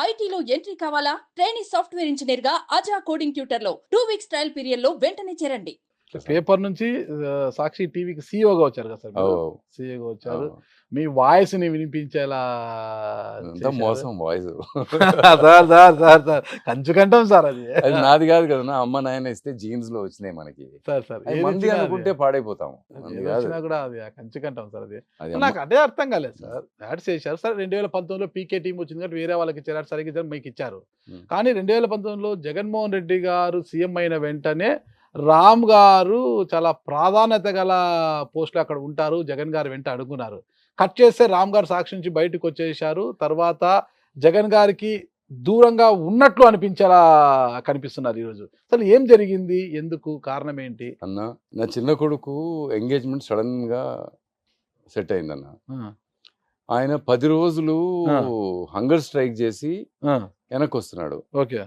ఐటీలో ఎంట్రీ కావాలా? Trainee software engineer గా అజా కోడింగ్ ట్యూటర్ లో 2 వీక్స్ ట్రయల్ పీరియడ్ లో వెంటనే చేరండి. పేపర్ నుంచి సాక్షి టీవీకి సీఈఓగా వచ్చారు కదా సార్ మీరు. ఓహ్! సీఈఓగా వచ్చారు. ఓహ్! మీ వాయిస్‌ని వినిపించేలా ఇదంతా చేశారు. మోసం వాయిసు. సార్ కంచుకంఠం సార్ అది. అది నాది కాదు కదా! నా అమ్మ, నాయన ఇస్తే జీన్స్‌లో వచ్చినాయి మనకి. సార్ అయి మంది ఏదొచ్చినా అనుకుంటే పాడైపోతాం. మంది కాదు. ఏదొచ్చినా కూడా అది కంచుకంఠం సార్ అది. అది నాకు అదే అర్థం కాలేదు సార్. యాడ్స్ చేశారు సార్. 2019లో పీకే టీమ్ వచ్చింది కాబట్టి వేరే వాళ్ళకి ఇచ్చారు. యాడ్స్ సరిగ్గా ఇచ్చారు, మీకు ఇచ్చారు. కానీ 2019లో జగన్మోహన్ రెడ్డి గారు సీఎం అయిన వెంటనే రామ్ గారు చాలా ప్రాధాన్యత గల పోస్టులు అక్కడ ఉంటారు. జగన్ గారు వెంట అడుగున్నారు. కట్ చేస్తే రామ్ గారు సాక్షి నుంచి బయటకు వచ్చేసారు. తర్వాత జగన్ గారికి దూరంగా ఉన్నట్లు అనిపించేలా కనిపిస్తున్నారు ఈరోజు. అసలు ఏం జరిగింది? ఎందుకు? కారణం ఏంటి? అన్న, నా చిన్న కొడుకు ఎంగేజ్మెంట్ సడన్‌గా సెట్ అయిందన్న. ఆయన 10 రోజులు హంగర్ స్ట్రైక్ చేసి వెనక్కొస్తున్నాడు. ఓకే.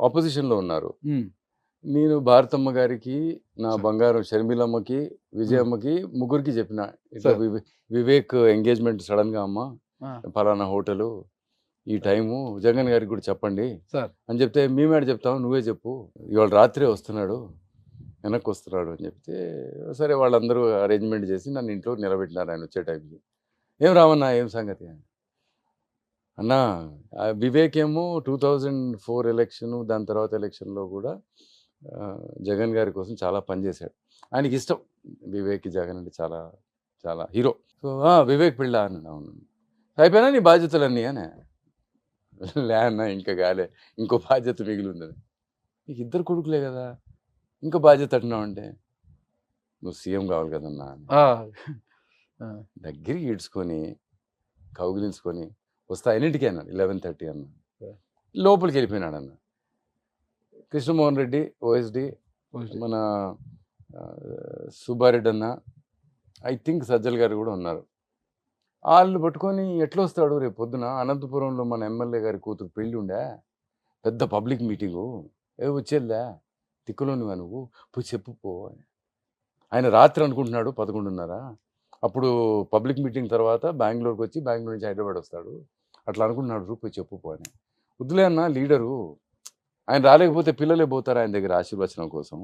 ఆపోజిషన్‌లో ఉన్నారు. నేను భారతమ్మ గారికి, నా బంగారం షర్మిలమ్మకి, విజయమ్మకి ముగ్గురికి చెప్పిన, ఇట్లా వివేక్ ఎంగేజ్మెంట్ సడన్‌గా అమ్మ, పలానా హోటలు, ఈ టైము జగన్ గారికి కూడా చెప్పండి అని చెప్తే, మేమేడ చెప్తాము, నువ్వే చెప్పు, ఇవాళ రాత్రే వస్తున్నాడు, వెనక్కి వస్తున్నాడు అని చెప్తే, సరే వాళ్ళందరూ అరేంజ్మెంట్ చేసి నన్ను ఇంట్లో నిలబెట్టినారు ఆయన వచ్చే టైంకి. ఏం రామన్నా, ఏం సంగతి అన్న? వివేక్ ఏమో 2004 ఎలక్షన్, దాని తర్వాత ఎలక్షన్లో కూడా జగన్ గారి కోసం చాలా పనిచేశాడు. ఆయనకి ఇష్టం వివేక్, జగన్ అంటే చాలా చాలా హీరో. సో వివేక్ పెళ్ళ అన్నాడు. అవును. అయిపోయినా నీ బాధ్యతలన్నీ అని. లే అన్న, ఇంకా కాలే, ఇంకో బాధ్యత మిగిలి ఉందని. నీకు 2 కొడుకులే కదా, ఇంకో బాధ్యత అంటున్నావు అంటే, నువ్వు సీఎం కావాలి కదన్నా. దగ్గరికి ఈడ్చుకొని కౌగిలించుకొని వస్తా ఎన్నింటికి అన్నాడు. 11:30 అన్న. లోపలికి వెళ్ళిపోయినాడు అన్న. కృష్ణమోహన్ రెడ్డి, ఓఎస్డి, మన సుబ్బారెడ్డి అన్న, ఐ థింక్ సజ్జల్ గారు కూడా ఉన్నారు. వాళ్ళు పట్టుకొని ఎట్లా వస్తాడు రేపు పొద్దున? అనంతపురంలో మన ఎమ్మెల్యే గారి కూతురు పెళ్ళి ఉండే, పెద్ద పబ్లిక్ మీటింగు, వచ్చేద్దా తిక్కులోనివా నువ్వు, పోయి చెప్పు పో. ఆయన రాత్రి అనుకుంటున్నాడు 11:30. అప్పుడు పబ్లిక్ మీటింగ్ తర్వాత బెంగళూరుకి వచ్చి బెంగళూరు నుంచి హైదరాబాద్ వస్తాడు. అట్లా అనుకుంటున్నాడు, పోయి చెప్పు పో అని. వద్దులే అన్న, లీడరు ఆయన రాలేకపోతే పిల్లలే పోతారు ఆయన దగ్గర ఆశీర్వచనం కోసం,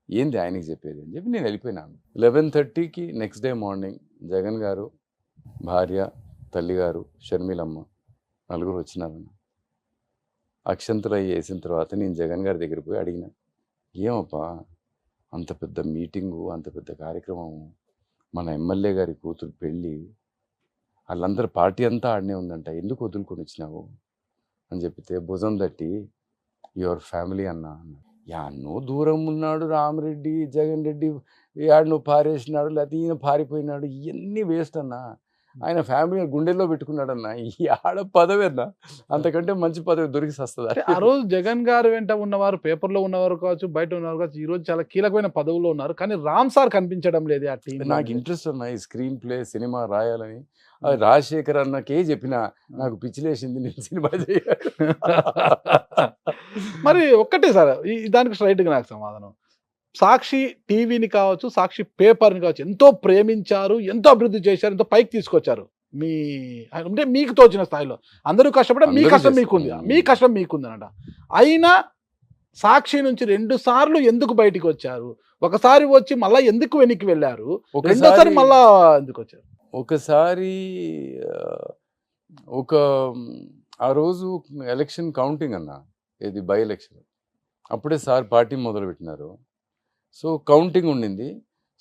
ఏంది ఆయనకి చెప్పేది అని చెప్పి నేను వెళ్ళిపోయినాను. 11:30కి నెక్స్ట్ డే మార్నింగ్ జగన్ గారు, భార్య, తల్లిగారు, షర్మిలమ్మ నలుగురు వచ్చినారన్న. అక్షంతలు అవి వేసిన తర్వాత నేను జగన్ గారి దగ్గర పోయి అడిగిన, ఏమప్పా అంత పెద్ద మీటింగు, అంత పెద్ద కార్యక్రమము, మన ఎమ్మెల్యే గారి కూతురు పెళ్ళి, వాళ్ళందరూ పార్టీ అంతా ఆడనే ఉందంట, ఎందుకు వదులుకొని వచ్చినావు అని చెప్పితే, భుజం తట్టి యువర్ ఫ్యామిలీ అన్న. యాన్నో దూరం ఉన్నాడు రామరెడ్డి, జగన్ రెడ్డి, యాడనో పారేసినాడు, లేకపోతే ఈయన పారిపోయినాడు, ఇవన్నీ వేస్ట్ అన్న. ఆయన ఫ్యామిలీ గుండెల్లో పెట్టుకున్నాడన్న. ఈ ఆడ పదవి అన్న, అంతకంటే మంచి పదవి దొరికి వస్తుంది. ఆ రోజు జగన్ గారు వెంట ఉన్నవారు, పేపర్లో ఉన్నవారు కావచ్చు, బయట ఉన్నవారు కావచ్చు, ఈ రోజు చాలా కీలకమైన పదవుల్లో ఉన్నారు. కానీ రామ్ సార్ కనిపించడం లేదు ఆ టీం. నాకు ఇంట్రెస్ట్ అన్న ఈ స్క్రీన్ ప్లే, సినిమా రాయాలని. అది రాజశేఖర్ అన్నకే చెప్పిన, నాకు పిచ్చిలేసింది, నేను సినిమా చేయాలి. మరి ఒక్కటే సార్ దానికి స్ట్రైట్గా నాకు సమాధానం. సాక్షి టీవీని కావచ్చు, సాక్షి పేపర్ని కావచ్చు, ఎంతో ప్రేమించారు, ఎంతో అభివృద్ధి చేశారు, ఎంతో పైకి తీసుకొచ్చారు. మీ అంటే మీకు తోచిన స్థాయిలో అందరూ కష్టపడే, మీ కష్టం మీకుంది, మీ కష్టం మీకుంది అనట. అయినా సాక్షి నుంచి 2 సార్లు ఎందుకు బయటికి వచ్చారు? ఒకసారి వచ్చి మళ్ళీ ఎందుకు వెనక్కి వెళ్ళారు? రెండోసారి మళ్ళా ఎందుకు వచ్చారు? ఒకసారి ఆ రోజు ఎలక్షన్ కౌంటింగ్ అన్న, ఇది బై ఎలక్షన్, అప్పుడే సార్ పార్టీ మొదలుపెట్టినారు. సో కౌంటింగ్ ఉండింది.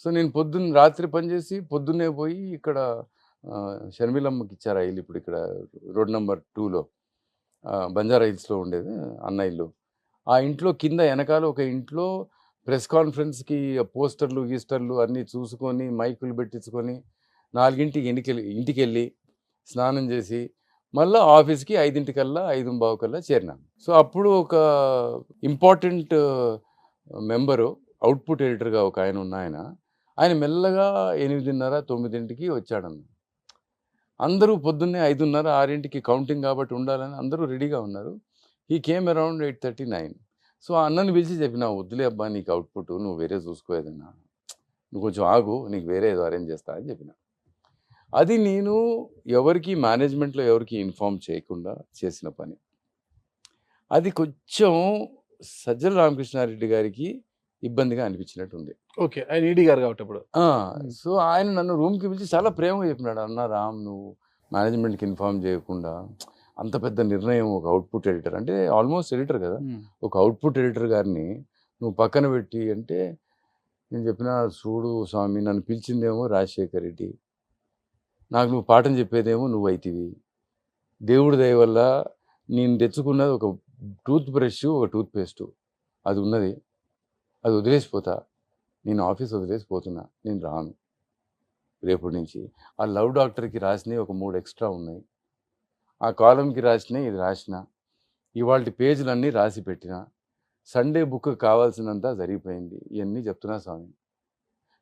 సో నేను రాత్రి పనిచేసి పొద్దున్నే పోయి ఇక్కడ షర్మిలమ్మకి ఇచ్చారు ఆ ఇల్లు. ఇప్పుడు ఇక్కడ రోడ్ నెంబర్ 2లో బంజారా హిల్స్లో ఉండేది అన్న ఇల్లు. ఆ ఇంట్లో కింద వెనకాల ఒక ఇంట్లో ప్రెస్ కాన్ఫరెన్స్కి పోస్టర్లు, గీస్టర్లు అన్నీ చూసుకొని, మైకులు పెట్టించుకొని 4ంటికి ఇంటికి వెళ్ళి స్నానం చేసి మళ్ళీ ఆఫీస్కి 5ంటికల్లా 5:15 చేరినాను. సో అప్పుడు ఒక ఇంపార్టెంట్ మెంబరు, అవుట్పుట్ ఎడిటర్గా ఒక ఆయన ఆయన మెల్లగా 8:30, 9ంటికి వచ్చాడన్న. అందరూ పొద్దున్నే 5:30, 6ంటికి కౌంటింగ్ కాబట్టి ఉండాలని అందరూ రెడీగా ఉన్నారు. He came around 8:39. సో ఆ అన్నని పిలిచి చెప్పిన, వద్దులే అబ్బా నీకు అవుట్పుట్, నువ్వు వేరే చూసుకో, ఏదన్నా నువ్వు కొంచెం ఆగు, నీకు వేరే ఏదో అరేంజ్ చేస్తా అని చెప్పిన. అది నేను ఎవరికి మేనేజ్మెంట్లో ఎవరికి ఇన్ఫార్మ్ చేయకుండా చేసిన పని. అది కొంచెం సజ్జల రామకృష్ణారెడ్డి గారికి ఇబ్బందిగా అనిపించినట్టుంది. ఓకే, ఆయన ఈడీ గారు కాబట్టి ఇప్పుడు. సో ఆయన నన్ను రూమ్కి పిలిచి చాలా ప్రేమగా చెప్పినాడు, అన్న రామ్ నువ్వు మేనేజ్మెంట్కి ఇన్ఫార్మ్ చేయకుండా అంత పెద్ద నిర్ణయం, ఒక అవుట్పుట్ ఎడిటర్ అంటే ఆల్మోస్ట్ ఎడిటర్ కదా, ఒక అవుట్పుట్ ఎడిటర్ గారిని నువ్వు పక్కన పెట్టి అంటే నేను చెప్పిన, చూడు స్వామి నన్ను పిలిచిందేమో రాజశేఖర్ రెడ్డి, నాకు నువ్వు పాఠం చెప్పేదేమో నువ్వు అయితివి. దేవుడి దయ వల్ల నేను తెచ్చుకున్నది ఒక టూత్ బ్రష్, ఒక టూత్ పేస్టు, అది ఉన్నది, అది వదిలేసిపోతా, నేను ఆఫీస్ వదిలేసిపోతున్నా, నేను రాను రేపటి నుంచి. ఆ లవ్ డాక్టర్కి రాసినవి ఒక 3 ఎక్స్ట్రా ఉన్నాయి, ఆ కాలంకి రాసినవి ఇది రాసిన, ఇవాళ పేజీలన్నీ రాసి పెట్టిన, సండే బుక్ కావాల్సినంత జరిగిపోయింది, ఇవన్నీ చెప్తున్నా స్వామి.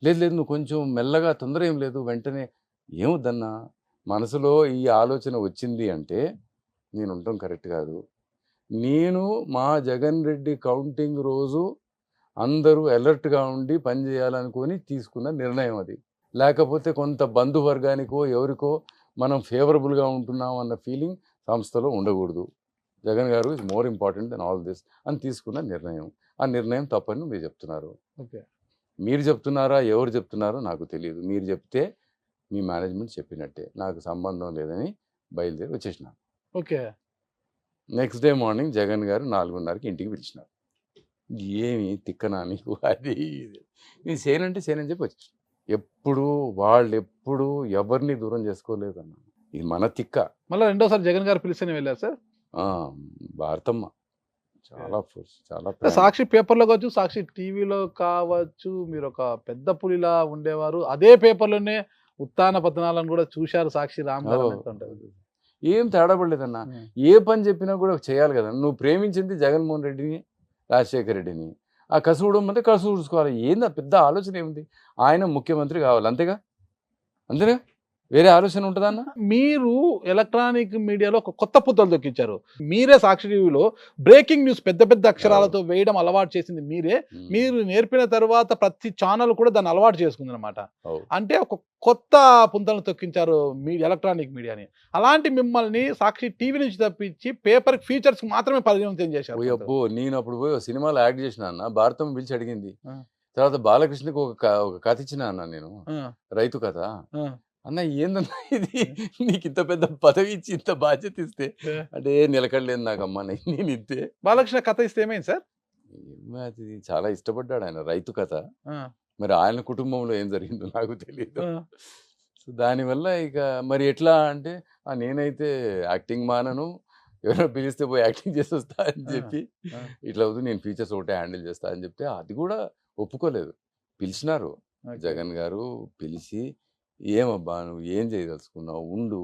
లేదు లేదు నువ్వు కొంచెం మెల్లగా, తొందర ఏం లేదు, వెంటనే ఏమొద్దన్నా, మనసులో ఈ ఆలోచన వచ్చింది అంటే నేను ఉండటం కరెక్ట్ కాదు. నేను మా జగన్ రెడ్డి కౌంటింగ్ రోజు అందరూ అలర్ట్గా ఉండి పనిచేయాలనుకొని తీసుకున్న నిర్ణయం అది. లేకపోతే కొంత బంధువర్గానికో ఎవరికో మనం ఫేవరబుల్గా ఉంటున్నాం అన్న ఫీలింగ్ సంస్థలో ఉండకూడదు. జగన్ గారు is more important than all this అని తీసుకున్న నిర్ణయం. ఆ నిర్ణయం తప్పని మీరు చెప్తున్నారు. ఓకే, మీరు చెప్తున్నారా ఎవరు చెప్తున్నారో నాకు తెలియదు. మీరు చెప్తే మీ మేనేజ్మెంట్ చెప్పినట్టే, నాకు సంబంధం లేదని బయలుదేరి వచ్చేసిన. Okay, next day morning Jagan గారు 4:30కి ఇంటికి పిలిచినారు. ఏమి తిక్కనా నీకు, అది ఇది. నేను సేనంటే సేనని చెప్పి వచ్చేసిన. వాళ్ళు ఎవరిని దూరం చేసుకోలేదన్న, ఇది మన తిక్క. మళ్ళీ రెండోసారి జగన్ గారు పిలిస్తేనే వెళ్ళారు సార్. భారతమ్మ చాలా ఫోర్స్, చాలా సాక్షి పేపర్లో కావచ్చు, సాక్షి టీవీలో కావచ్చు, మీరు ఒక పెద్ద పులిలా ఉండేవారు. అదే పేపర్లోనే ఉత్తాన పతనాలను కూడా చూశారు సాక్షి రామ్ గారు. ఏం తేడా పడలేదన్న. ఏ పని చెప్పినా కూడా చేయాలి కదా. నువ్వు ప్రేమించింది జగన్మోహన్ రెడ్డిని, రాజశేఖర రెడ్డిని, ఆ కసువుడం అంటే కసు ఊడ్చుకోవాలి. ఏందా పెద్ద ఆలోచన ఏముంది, ఆయన ముఖ్యమంత్రి కావాలి అంతేగా, అంతేగా, వేరే ఆలోచన ఉంటుందా అన్న? మీరు ఎలక్ట్రానిక్ మీడియాలో ఒక కొత్త పుత్తలు దొక్కించారు. మీరే సాక్షి టీవీలో బ్రేకింగ్ న్యూస్ పెద్ద పెద్ద అక్షరాలతో వేయడం అలవాటు చేసింది మీరే. మీరు నేర్పిన తర్వాత ప్రతి ఛానల్ కూడా దాన్ని అలవాటు చేసుకుంది అనమాట. అంటే ఒక కొత్త పుంతలను తొక్కించారు మీ ఎలక్ట్రానిక్ మీడియాని. అలాంటి మిమ్మల్ని సాక్షి టీవీ నుంచి తప్పించి పేపర్ ఫీచర్స్ మాత్రమే పరిగణితం చేశారు. అబ్బో, నేను అప్పుడు పోయి సినిమాలో యాక్ట్ చేసిన అన్న, భారతం పిలిచి అడిగింది. తర్వాత బాలకృష్ణకి ఒక కథ ఇచ్చిన అన్న నేను, రైతు కథ. అన్న ఏందన్నా ఇది, నీకు ఇంత పెద్ద పదవి ఇచ్చి ఇంత బాధ్యత ఇస్తే అంటే నిలకడలేదు నాకమ్మా, నేను ఇస్తే. బాలకృష్ణ కథ ఇస్తే ఏమైంది సార్? అది చాలా ఇష్టపడ్డాడు ఆయన, రైతు కథ. మరి ఆయన కుటుంబంలో ఏం జరిగిందో నాకు తెలియదు. సో దానివల్ల ఇక మరి ఎట్లా అంటే, నేనైతే యాక్టింగ్ మానను, ఎవరైనా పిలిస్తే పోయి యాక్టింగ్ చేసి వస్తా అని చెప్పి, ఇట్లా అవుతుంది నేను ఫీచర్స్ ఒకటే హ్యాండిల్ చేస్తా అని చెప్తే అది కూడా ఒప్పుకోలేదు. పిలిచినారు జగన్ గారు, పిలిచి ఏమబ్బా నువ్వు ఏం చేయదలుచుకున్నావు ఉండు.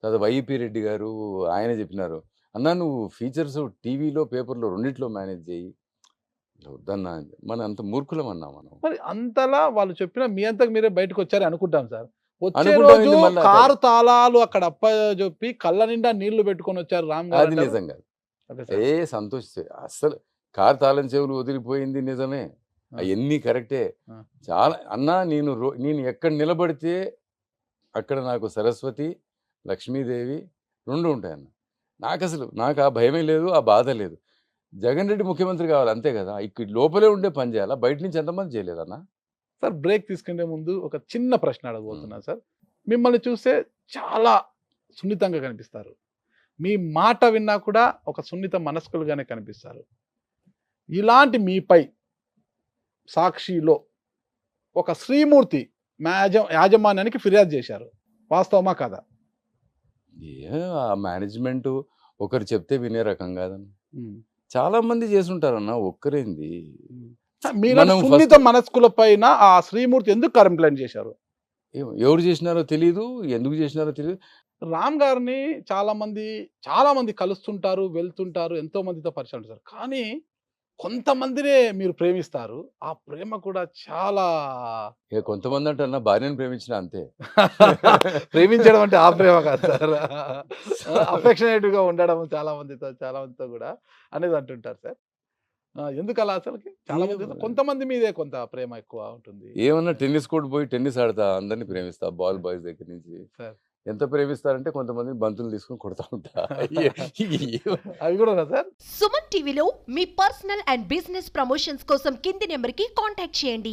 తర్వాత వైఈపీ రెడ్డి గారు ఆయన చెప్పినారు, అన్నా నువ్వు ఫీచర్స్ టీవీలో పేపర్లో రెండిట్లో మేనేజ్ చేయి. వద్దన్నా, మన అంత మూర్ఖులం అన్నా మనం. మరి అంతలా వాళ్ళు చెప్పినా మీ అంతకు మీరే బయటకు వచ్చారు అనుకుంటాం సార్. వచ్చే రోజు కారు తాళాలు అక్కడ అప్పచెప్పి కళ్ళ నిండా నీళ్లు పెట్టుకొని వచ్చారు రామ్ గారు. అది నిజంగా సంతోషిస్తే అస్సలు కారు తాళం చెవులు వదిలిపోయింది నిజమే, అవన్నీ కరెక్టే. చాలా అన్నా, నేను ఎక్కడ నిలబడితే అక్కడ నాకు సరస్వతి, లక్ష్మీదేవి రెండు ఉంటాయన్న. నాకు ఆ భయమే లేదు, ఆ బాధ లేదు. జగన్ రెడ్డి ముఖ్యమంత్రి కావాలి అంతే కదా. ఇక్కడ లోపలే ఉండే పని చేయాలా, బయట నుంచి ఎంతమంది చేయలేదన్నా. సార్ బ్రేక్ తీసుకునే ముందు ఒక చిన్న ప్రశ్న అడగబోతున్నాను సార్. మిమ్మల్ని చూస్తే చాలా సున్నితంగా కనిపిస్తారు. మీ మాట విన్నా కూడా ఒక సున్నిత మనస్కులుగానే కనిపిస్తారు. ఇలాంటి మీపై సాక్షిలో ఒక శ్రీమూర్తి యాజమాన్యానికి ఫిర్యాదు చేశారు, వాస్తవమా కదా? ఆ మేనేజ్మెంట్ ఒకరు చెప్తే వినే రకం కాదన్న, చాలా మంది చేసుంటారన్న, ఒక్కరేంది. సున్నిత మనస్కుల పైన ఆ శ్రీమూర్తి ఎందుకు కంప్లైంట్ చేశారు? ఎవరు చేసినారో తెలియదు, ఎందుకు చేసినారో తెలియదు. రామ్ గారిని చాలా మంది కలుస్తుంటారు, వెళ్తుంటారు, ఎంతో మందితో పరిచయం ఉంటారు. కానీ కొంతమందినే మీరు ప్రేమిస్తారు. ఆ ప్రేమ కూడా చాలా కొంతమంది అంటే అన్న భార్యను ప్రేమించిన అంతే. ప్రేమించడం అంటే ఆ ప్రేమ కాదు సార్, అఫెక్షనేట్ గా ఉండడం చాలా మందితో కూడా అనేది అంటుంటారు సార్. ఎందుకు అలా అసలుకి చాలా మంది కొంతమంది మీదే కొంత ప్రేమ ఎక్కువ ఉంటుంది ఏమన్నా టెన్నిస్ కోర్ట్ పోయి టెన్నిస్ ఆడతా, అందరినీ ప్రేమిస్తా, బాల్ బాయ్స్ దగ్గర నుంచి. సార్. ఎంత ప్రేమిస్తారంటే కొంతమంది బంతులు తీసుకొని కొడతా ఉంటా. అవి కూడా ఉన్నా సార్. సుమన్ టీవీలో మీ పర్సనల్ అండ్ బిజినెస్ ప్రమోషన్స్ కోసం కింది నెంబర్కి కాంటాక్ట్ చేయండి.